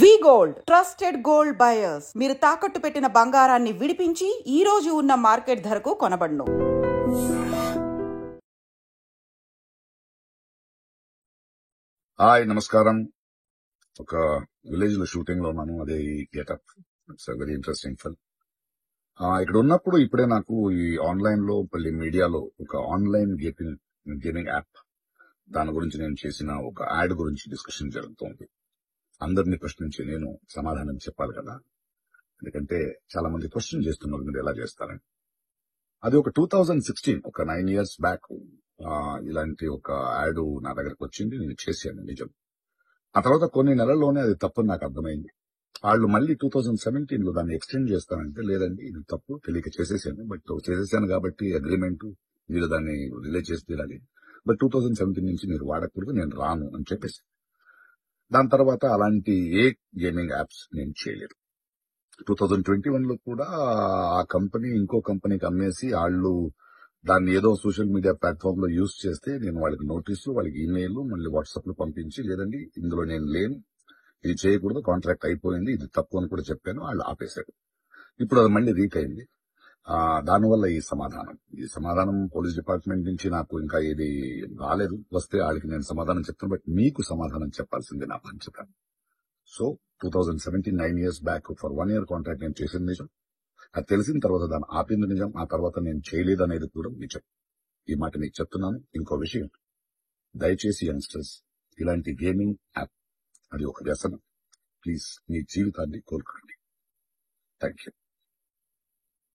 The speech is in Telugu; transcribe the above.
వి గోల్డ్ ట్రస్టెడ్ గోల్డ్ బయర్స్. మీరు తాకట్టు పెట్టిన బంగారాన్ని విడిపించి ఈ రోజు ఉన్న మార్కెట్ ధరకు కొనబడును. హాయ్, నమస్కారం. ఒక విలేజ్ లో షూటింగ్ లో ఉన్నాను. అదే ఈ getup. It's very interesting film. ఇక్కడ ఉన్నప్పుడు ఇప్పుడే నాకు ఈ ఆన్లైన్ లో మళ్ళీ మీడియాలో ఒక ఆన్లైన్ గేమింగ్ యాప్, దాని గురించి నేను చేసిన ఒక యాడ్ గురించి డిస్కషన్ జరుగుతోంది. అందరినీ ప్రశ్నించి నేను సమాధానం చెప్పాలి కదా, ఎందుకంటే చాలా మంది క్వశ్చన్ చేస్తున్నారు మీరు ఎలా చేస్తారని. అది ఒక 2016, ఒక 9 years బ్యాక్ ఇలాంటి ఒక యాడ్ నా దగ్గరకు వచ్చింది. నేను చేశాను, నిజం. ఆ తర్వాత కొన్ని నెలల్లోనే అది తప్పని నాకు అర్థమైంది. వాళ్ళు మళ్ళీ 2017 లో దాన్ని ఎక్స్టెండ్ చేస్తానంటే, లేదండి ఇది తప్పు, తెలియక చేసేసాను, బట్ చేసేసాను కాబట్టి అగ్రిమెంట్, మీరు దాన్ని రిలీజ్ చేసి తీరాలి, బట్ 2017 నుంచి మీరు వాడకూడదు, నేను రాను అని చెప్పేసి. దాని తర్వాత అలాంటి ఏ గేమింగ్ యాప్స్ నేను చేయలేదు. 2021 లో కూడా ఆ కంపెనీ ఇంకో కంపెనీకి అమ్మేసి వాళ్ళు దాన్ని ఏదో సోషల్ మీడియా ప్లాట్ఫామ్ లో యూజ్ చేస్తే, నేను వాళ్ళకి నోటీసులు, వాళ్ళకి ఈమెయిల్, మళ్ళీ వాట్సాప్ లో పంపించి, లేదండి ఇందులో నేను లేను, ఇది చేయకూడదు, కాంట్రాక్ట్ అయిపోయింది, ఇది తప్పు అని కూడా చెప్పాను. వాళ్ళు ఆపేశారు. ఇప్పుడు అది మళ్ళీ రీక్ అయింది. దానివల్ల ఈ సమాధానం పోలీస్ డిపార్ట్మెంట్ నుంచి నాకు ఇంకా ఏది రాలేదు. వస్తే వాళ్ళకి నేను సమాధానం చెప్తాను, బట్ మీకు సమాధానం చెప్పాల్సింది నా బాధ్యత. So 2017, 9 years back for 1 year contract నేను చేసింది నిజం. అది తెలిసిన తర్వాత దాన్ని ఆపింది నిజం. ఆ తర్వాత నేను చేయలేదు అనేది కూడా నిజం. ఈ మాట మీకు చెప్తున్నాను. ఇంకో విషయం, దయచేసి యంగ్స్టర్స్, ఇలాంటి గేమింగ్ యాప్ అది ఒక వ్యసనం. ప్లీజ్ మీ జీవితాన్ని కోల్పోండి. Thank you.